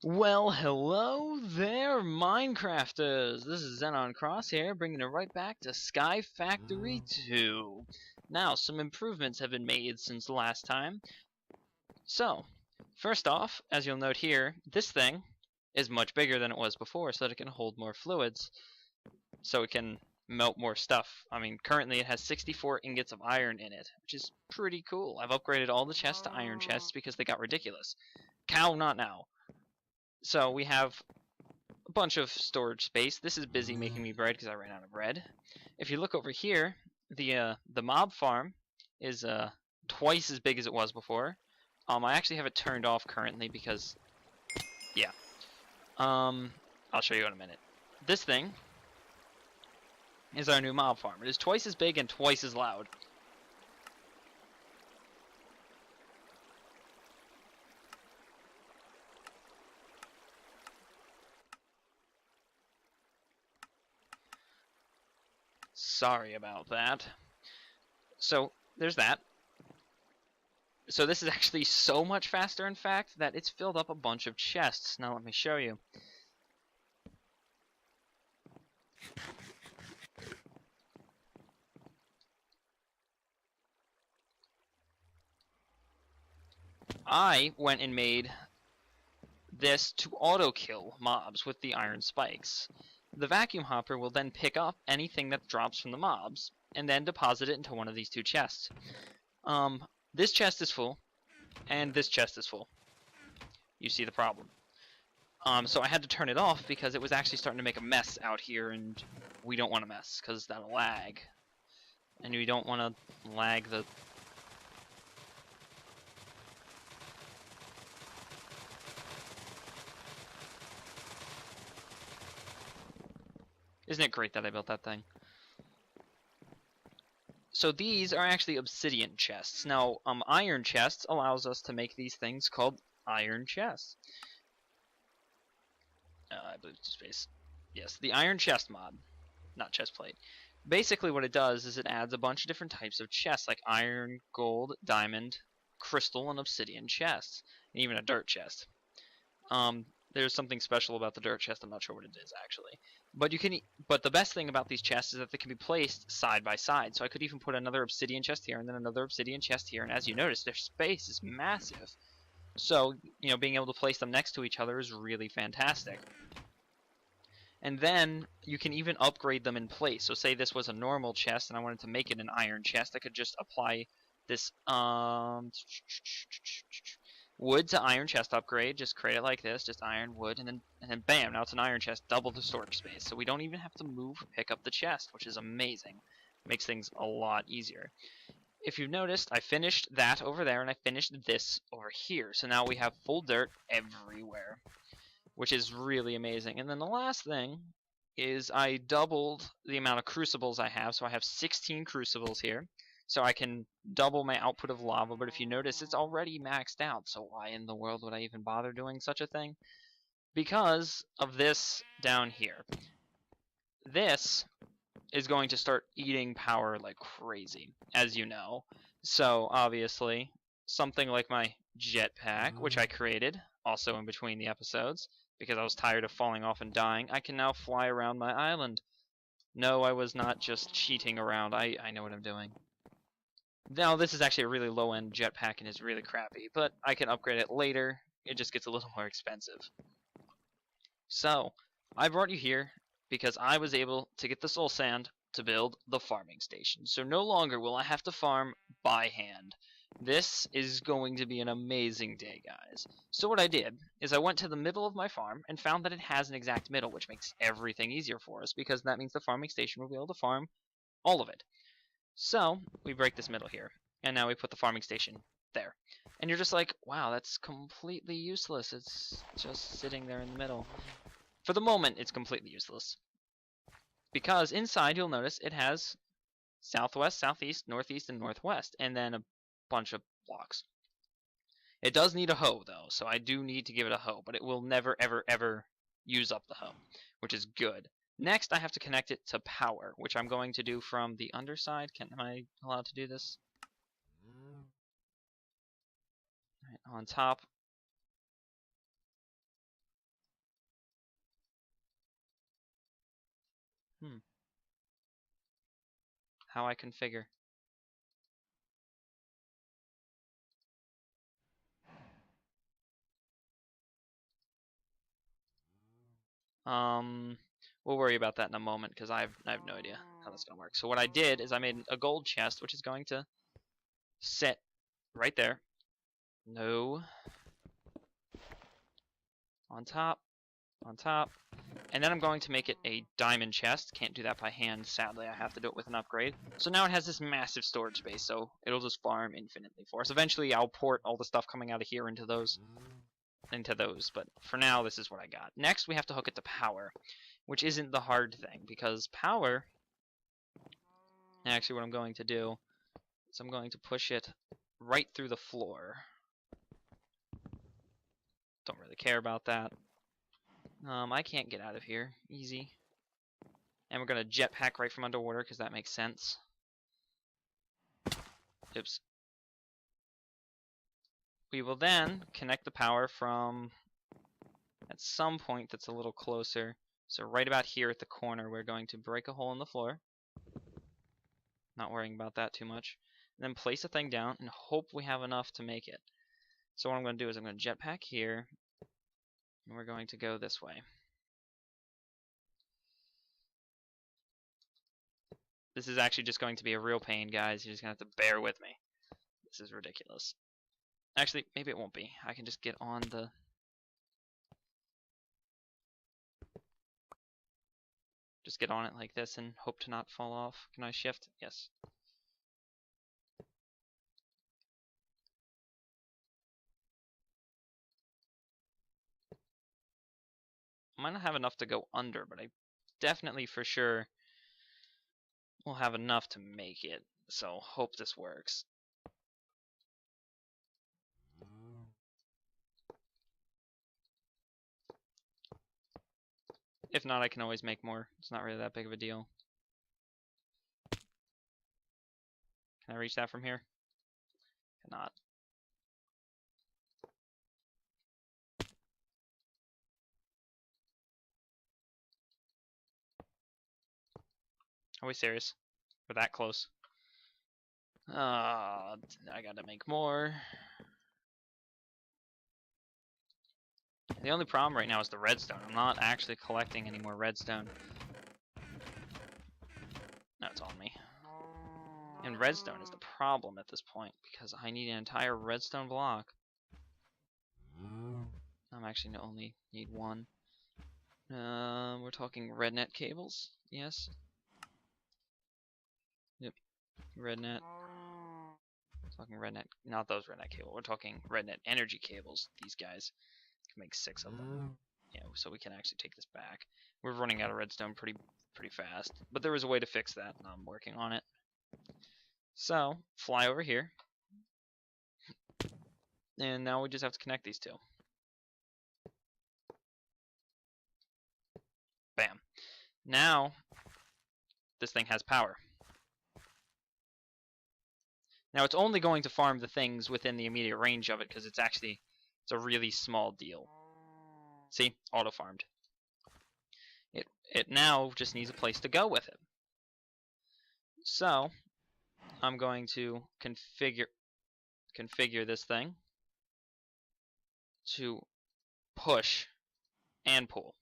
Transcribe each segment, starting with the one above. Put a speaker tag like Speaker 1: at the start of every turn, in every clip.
Speaker 1: Well, hello there, Minecrafters! This is Xenon Cross here, bringing it right back to Sky Factory 2. Now, some improvements have been made since the last time. So, first off, as you'll note here, this thing is much bigger than it was before, so that it can hold more fluids, so it can melt more stuff. I mean, currently it has 64 ingots of iron in it, which is pretty cool. I've upgraded all the chests to iron chests because they got ridiculous. Cow, not now. So we have a bunch of storage space. This is busy making me bread because I ran out of bread. If you look over here, the mob farm is twice as big as it was before. I actually have it turned off currently because, yeah. I'll show you in a minute. This thing is our new mob farm. It is twice as big and twice as loud. Sorry about that. So there's that. So this is actually so much faster, in fact, that it's filled up a bunch of chests. Now let me show you. I went and made this to auto-kill mobs with the iron spikes. The vacuum hopper will then pick up anything that drops from the mobs, and then deposit it into one of these two chests. This chest is full, and this chest is full. You see the problem. So I had to turn it off because it was actually starting to make a mess out here, and we don't want to mess, because that'll lag. And we don't want to lag the... Isn't it great that I built that thing? So these are actually obsidian chests. Now, iron chests allows us to make these things called iron chests. I believe it's space. Yes, the iron chest mod, not chest plate. Basically what it does is it adds a bunch of different types of chests, like iron, gold, diamond, crystal, and obsidian chests, and even a dirt chest. There's something special about the dirt chest. I'm not sure what it is actually, but the best thing about these chests is that they can be placed side by side. So I could even put another obsidian chest here and then another obsidian chest here, and as you notice, their space is massive. So being able to place them next to each other is really fantastic. And then you can even upgrade them in place. So say this was a normal chest and I wanted to make it an iron chest, I could just apply this wood to iron chest upgrade. Just create it like this, just iron, wood, and then bam, now it's an iron chest, double the storage space. So we don't even have to move or pick up the chest, which is amazing. Makes things a lot easier. If you've noticed, I finished that over there and I finished this over here. So now we have full dirt everywhere, which is really amazing. And then the last thing is I doubled the amount of crucibles I have. So I have 16 crucibles here. So I can double my output of lava, but if you notice, it's already maxed out. So why in the world would I even bother doing such a thing? Because of this down here. This is going to start eating power like crazy, as you know. So obviously, something like my jetpack, which I created also in between the episodes, because I was tired of falling off and dying, I can now fly around my island. No, I was not just cheating around. I know what I'm doing. Now, this is actually a really low-end jetpack and is really crappy, but I can upgrade it later. It just gets a little more expensive. So, I brought you here because I was able to get the soul sand to build the farming station. So no longer will I have to farm by hand. This is going to be an amazing day, guys. So what I did is I went to the middle of my farm and found that it has an exact middle, which makes everything easier for us because that means the farming station will be able to farm all of it. So we break this middle here, and now we put the farming station there. And you're just like, wow, that's completely useless. It's just sitting there in the middle. For the moment, it's completely useless. Because inside, you'll notice it has southwest, southeast, northeast, and northwest, and then a bunch of blocks. It does need a hoe, though, so I do need to give it a hoe, but it will never, ever, ever use up the hoe, which is good. Next, I have to connect it to power, which I'm going to do from the underside. Am I allowed to do this? Right, on top. How I configure. We'll worry about that in a moment because I have no idea how that's gonna work. So what I did is I made a gold chest, which is going to sit right there. No. On top. On top. And then I'm going to make it a diamond chest. Can't do that by hand, sadly. I have to do it with an upgrade. So now it has this massive storage space, so it'll just farm infinitely for us. Eventually, I'll port all the stuff coming out of here into those. But for now, this is what I got. Next, we have to hook it to power, which isn't the hard thing, because power... Actually, what I'm going to do is I'm going to push it right through the floor. Don't really care about that. I can't get out of here. Easy. And we're going to jetpack right from underwater, because that makes sense. Oops. We will then connect the power from at some point that's a little closer. So right about here at the corner, we're going to break a hole in the floor. Not worrying about that too much. And then place a thing down and hope we have enough to make it. So what I'm going to do is I'm going to jetpack here. And we're going to go this way. This is actually just going to be a real pain, guys. You're just going to have to bear with me. This is ridiculous. Actually, maybe it won't be. I can just get on the... Just get on it like this and hope to not fall off. Can I shift? Yes. I might not have enough to go under, but I definitely for sure will have enough to make it. So hope this works. If not, I can always make more. It's not really that big of a deal. Can I reach that from here? Cannot. Are we serious? We're that close. I gotta make more. The only problem right now is the redstone. I'm not actually collecting any more redstone. No, it's on me. And redstone is the problem at this point because I need an entire redstone block. I'm actually only need one. We're talking rednet cables. Yes. Yep. Rednet. Talking rednet, not those rednet cable. We're talking rednet energy cables. These guys can make 6 of them. Yeah, so we can actually take this back. We're running out of redstone pretty fast, but there was a way to fix that, and I'm working on it. So fly over here, and now we just have to connect these two. Bam. Now this thing has power. Now it's only going to farm the things within the immediate range of it because it's a really small deal. See, auto farmed. It now just needs a place to go with it. So I'm going to configure this thing to push and pull.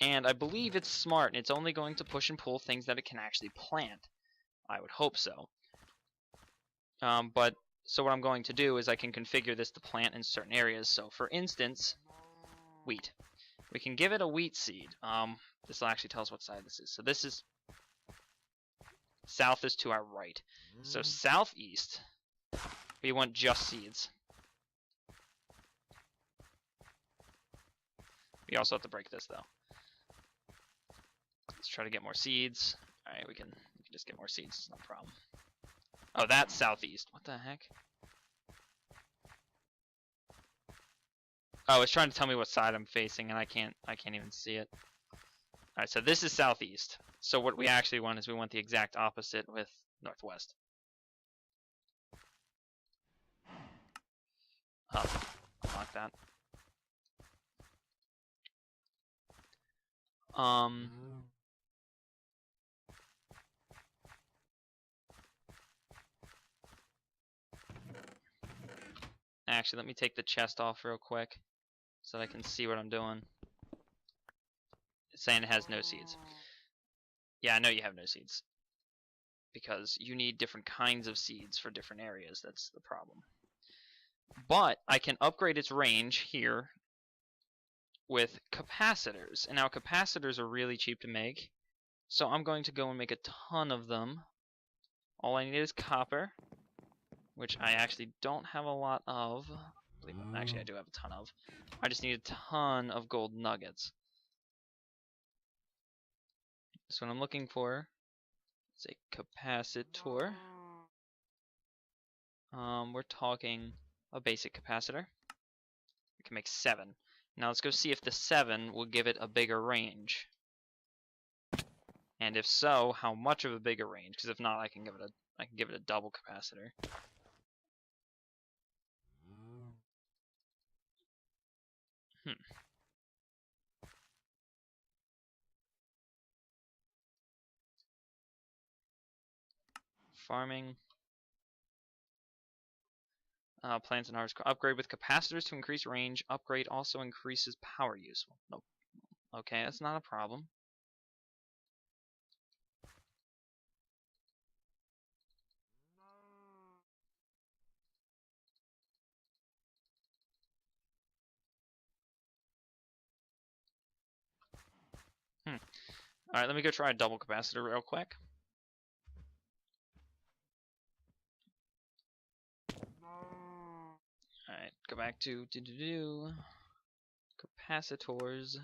Speaker 1: And I believe it's smart, and it's only going to push and pull things that it can actually plant. I would hope so. So what I'm going to do is I can configure this to plant in certain areas. So for instance, wheat. We can give it a wheat seed. This will actually tell us what side this is. So this is south is to our right. So southeast, we want just seeds. We also have to break this though. Let's try to get more seeds. Alright, we can just get more seeds, it's no problem. Oh, that's southeast. What the heck? Oh, it's trying to tell me what side I'm facing, and I can't even see it. Alright, so this is southeast. So what we actually want is we want the exact opposite with northwest. Unlock that. Actually, let me take the chest off real quick so that I can see what I'm doing. It's saying it has no seeds. Yeah, I know you have no seeds. Because you need different kinds of seeds for different areas. That's the problem. But I can upgrade its range here with capacitors. And now capacitors are really cheap to make. So I'm going to go and make a ton of them. All I need is copper, which I actually don't have a lot of. Actually, I do have a ton of. I just need a ton of gold nuggets. So what I'm looking for is a capacitor. We're talking a basic capacitor. We can make 7. Now let's go see if the 7 will give it a bigger range. And if so, how much of a bigger range? Because if not, I can give it a double capacitor. Farming. Plants and harvest. Upgrade with capacitors to increase range. Upgrade also increases power use. Nope. Okay, that's not a problem. Alright, let me go try a double capacitor real quick. Alright, go back to capacitors.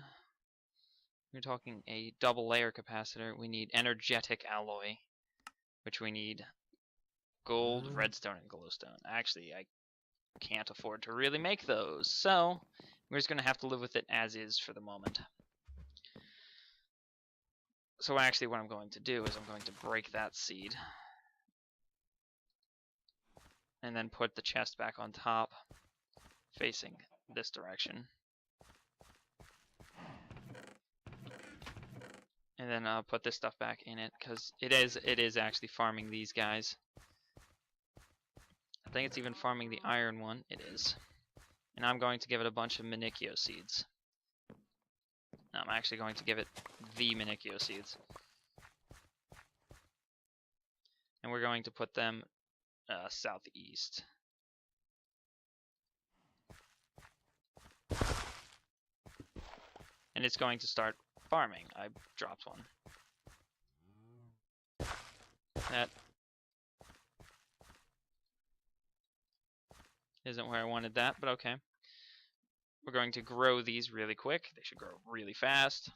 Speaker 1: We're talking a double layer capacitor. We need energetic alloy, which we need gold, redstone, and glowstone. Actually, I can't afford to really make those, so we're just going to have to live with it as is for the moment. So actually what I'm going to do is I'm going to break that seed and then put the chest back on top facing this direction. And then put this stuff back in it because it is actually farming these guys. I think it's even farming the iron one. It is. And I'm going to give it a bunch of Manicchio seeds. No, I'm actually going to give it the Manicchio seeds. And we're going to put them southeast. And it's going to start farming. I dropped one. That isn't where I wanted that, but okay. We're going to grow these really quick. They should grow really fast.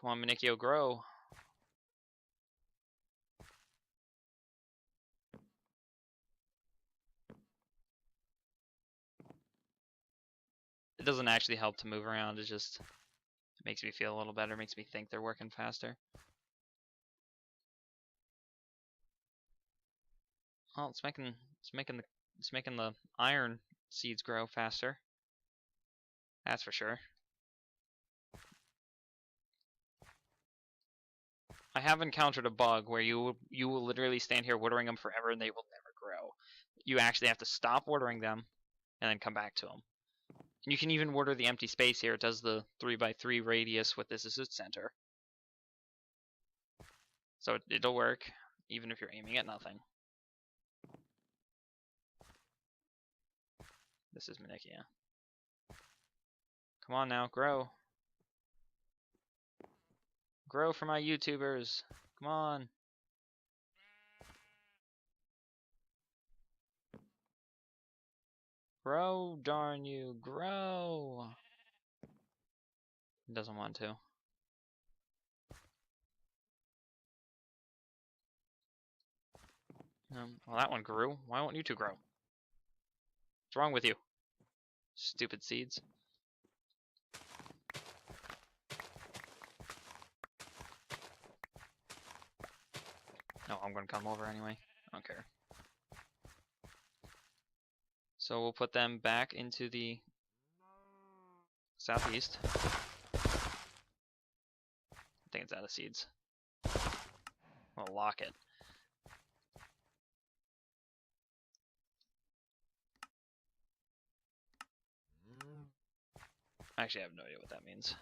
Speaker 1: Come on, Manicchio, grow. It doesn't actually help to move around. It just makes me feel a little better. Makes me think they're working faster. Oh, it's making the iron seeds grow faster. That's for sure. I have encountered a bug where you will literally stand here watering them forever and they will never grow. You actually have to stop watering them and then come back to them. And you can even water the empty space here. It does the 3x3 radius with this as its center. So it'll work even if you're aiming at nothing. This is Manicchio. Come on now, grow. Grow for my YouTubers. Come on. Grow, darn you, grow. It doesn't want to. Well, that one grew. Why won't you two grow? What's wrong with you? Stupid seeds. No, I'm gonna come over anyway. I don't care. So we'll put them back into the southeast. I think it's out of seeds. We'll lock it. Actually, I have no idea what that means.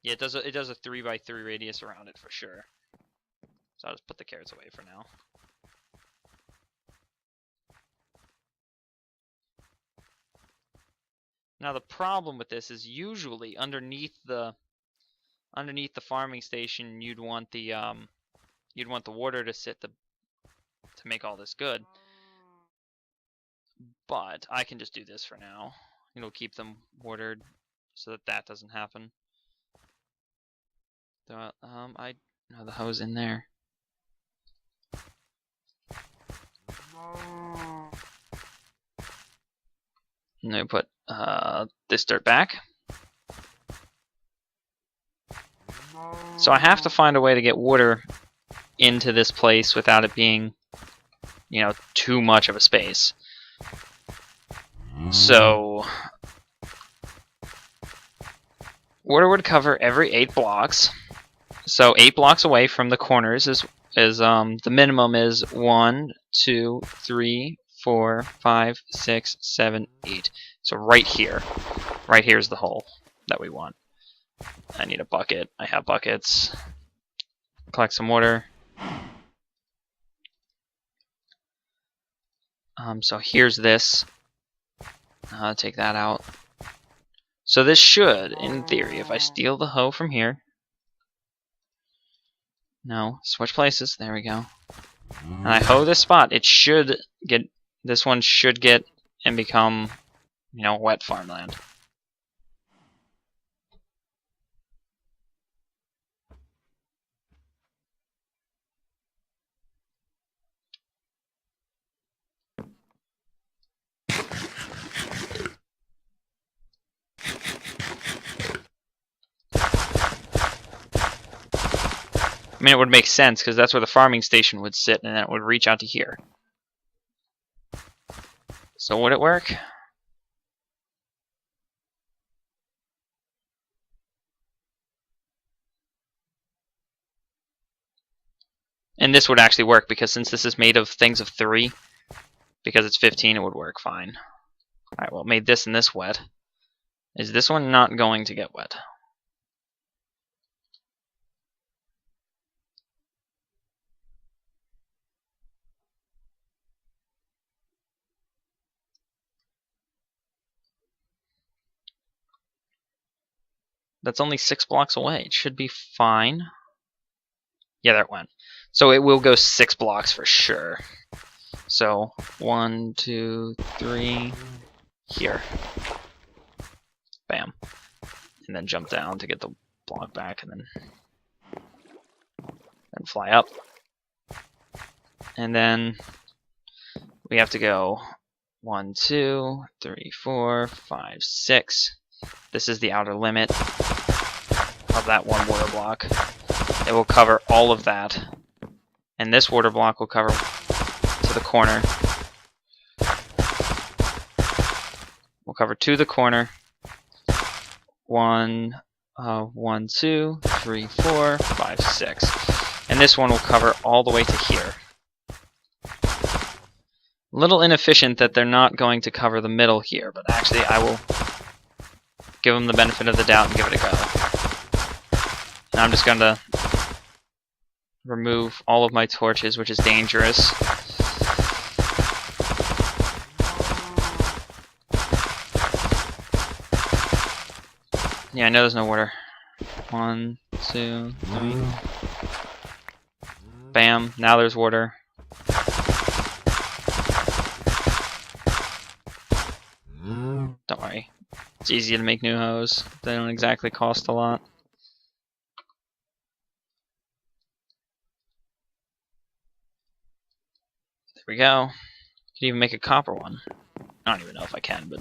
Speaker 1: Yeah, it does a 3x3 radius around it for sure. So I'll just put the carrots away for now. Now the problem with this is usually underneath the farming station you'd want the water to sit to make all this good. But I can just do this for now. It'll keep them watered so that doesn't happen. I know the hose in there. And then put this dirt back. So I have to find a way to get water into this place without it being, you know, too much of a space. So water would cover every 8 blocks. So 8 blocks away from the corners is the minimum is 1, 2, 3, 4, 5, 6, 7, 8. So right here is the hole that we want. I need a bucket. I have buckets. Collect some water. So here's this. Take that out. So this should, in theory, if I steal the hoe from here. No, switch places. There we go. And I hoe this spot. It should get. This one should get and become, you know, wet farmland. I mean, it would make sense because that's where the farming station would sit, and then it would reach out to here. So would it work? And this would actually work because since this is made of things of 3, because it's 15, it would work fine. Alright, well, it made this and this wet. Is this one not going to get wet? That's only 6 blocks away. It should be fine. Yeah, there it went. So it will go 6 blocks for sure. So 1, 2, 3, here. Bam. And then jump down to get the block back, and then fly up. And then we have to go 1, 2, 3, 4, 5, 6. This is the outer limit of that one water block. It will cover all of that. And this water block will cover to the corner. We'll cover to the corner. 1, 2, 3, 4, 5, 6. And this one will cover all the way to here. A little inefficient that they're not going to cover the middle here, but actually I will give them the benefit of the doubt and give it a go. And I'm just going to remove all of my torches, which is dangerous. Yeah, I know there's no water. 1, 2, 3. Bam, now there's water. Don't worry. It's easy to make new hose. They don't exactly cost a lot. There we go. Could even make a copper one. I don't even know if I can, but...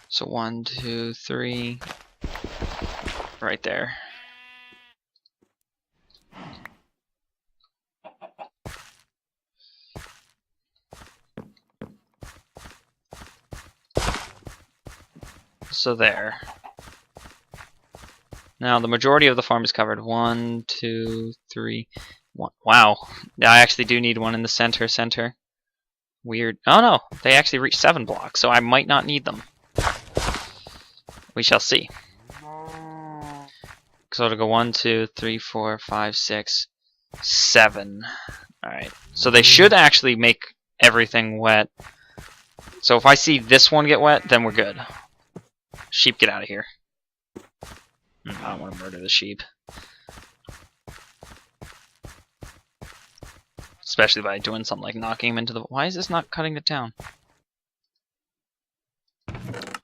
Speaker 1: So 1, 2, 3, right there. So there. Now the majority of the farm is covered. 1, 2, 3, 1. Wow. I actually do need one in the center. Weird. Oh no, they actually reach 7 blocks, so I might not need them. We shall see. So it'll go 1, 2, 3, 4, 5, 6, 7. Alright. So they should actually make everything wet. So if I see this one get wet, then we're good. Sheep, get out of here. I don't want to murder the sheep. Especially by doing something like knocking him into the... Why is this not cutting it down? That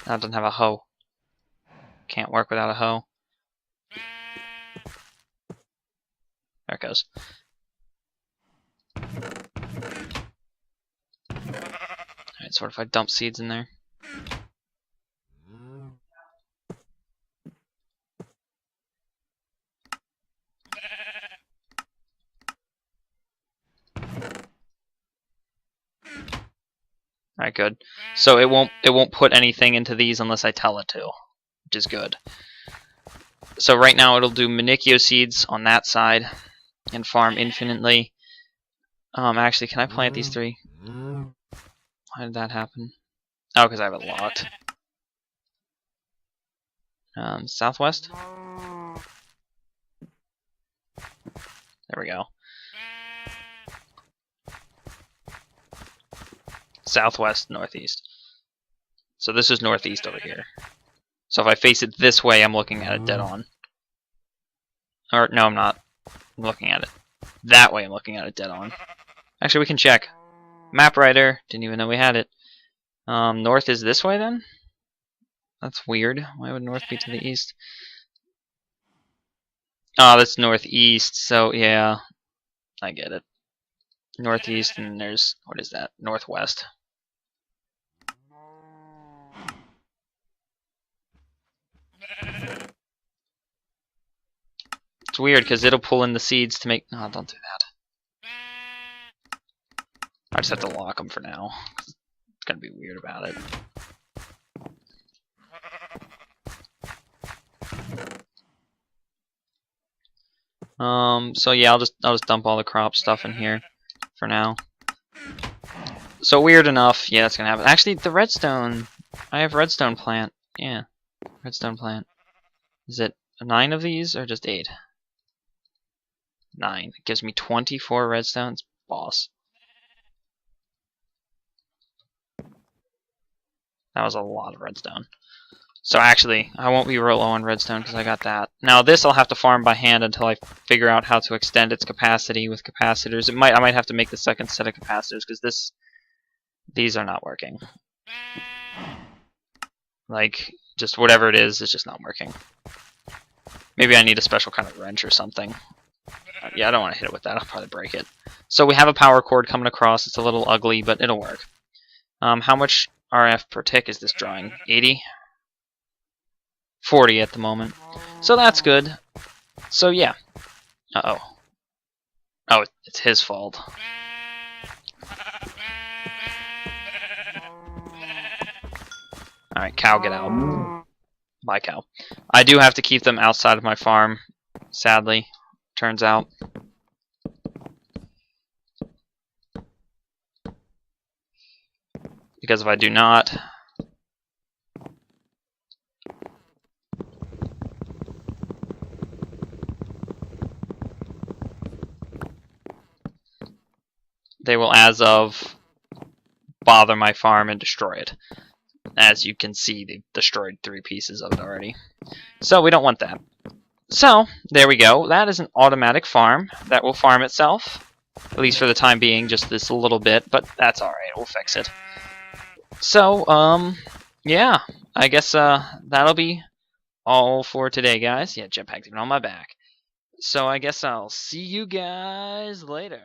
Speaker 1: doesn't have a hoe. Can't work without a hoe. There it goes. Alright, so what if I dump seeds in there? Alright, good. So it won't put anything into these unless I tell it to, which is good. So right now it'll do Manicchio seeds on that side and farm infinitely. Actually, can I plant these 3? Why did that happen? Oh, because I have it locked. Southwest? There we go. Southwest, northeast. So this is northeast over here. So if I face it this way, I'm looking at it dead on. Or, no, I'm not. I'm looking at it that way. I'm looking at it dead on. Actually, we can check. Map writer. Didn't even know we had it. North is this way, then? That's weird. Why would north be to the east? Oh, that's northeast. So, yeah. I get it. Northeast, and there's... What is that? Northwest. It's weird because it'll pull in the seeds to make... No, don't do that. I just have to lock them for now. It's gonna be weird about it. So yeah, I'll just dump all the crop stuff in here for now. So weird enough, yeah, that's gonna happen. Actually, the redstone. I have redstone plant. Yeah, redstone plant. Is it 9 of these or just 8? 9. It gives me 24 redstones. Boss. That was a lot of redstone. So actually, I won't be real low on redstone because I got that. Now this I'll have to farm by hand until I figure out how to extend its capacity with capacitors. I might have to make the second set of capacitors because these are not working. Like, just whatever it is, it's just not working. Maybe I need a special kind of wrench or something. Yeah, I don't want to hit it with that. I'll probably break it. So we have a power cord coming across. It's a little ugly, but it'll work. How much RF per tick is this drawing? 80? 40 at the moment. So that's good. So yeah. Uh-oh. Oh, it's his fault. Alright, cow, get out. Bye, cow. I do have to keep them outside of my farm, sadly, turns out. Because if I do not... they will, as of, bother my farm and destroy it. As you can see, they've destroyed 3 pieces of it already. So we don't want that. So, there we go. That is an automatic farm that will farm itself. At least for the time being, just this little bit, but that's alright, we'll fix it. So, yeah, I guess that'll be all for today, guys. Yeah, jetpack's even on my back. So I guess I'll see you guys later.